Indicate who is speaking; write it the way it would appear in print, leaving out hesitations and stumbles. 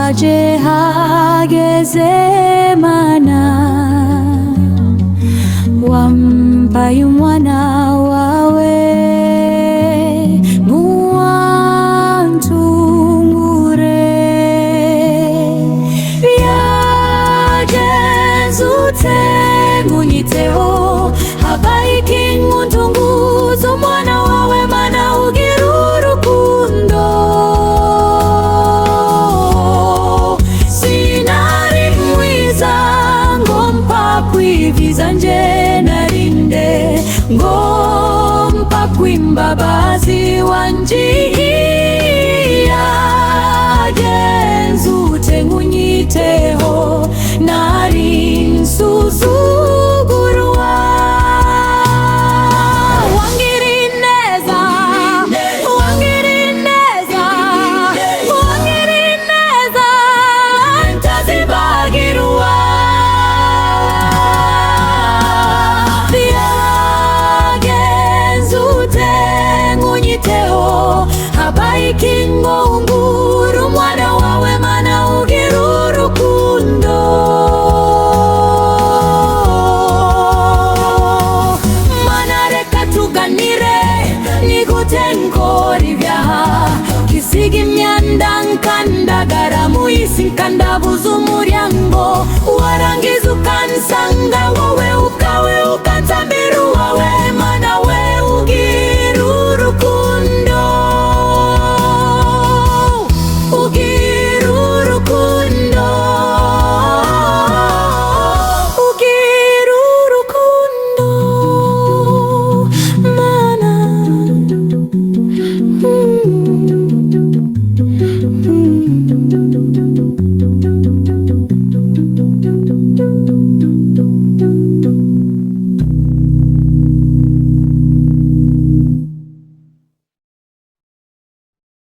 Speaker 1: aje hageze mana wampaye umwana wawe muwantungure byagenzute ngunyiteho habaye ikintunguza umwana wawe mana ugira urukundo sinari mwiza ngompa kwiviza nje narinde ngompa kwimbabazi wanjihiya genzute ngunyiteho nari nsuzugurwa habaye ikinungura umwana wawe mana ugira urukundo mana reka tuganire nigute nkora ibyaha kisiga imyanda nkandagara mu isi nkandabuza umuryango warangiza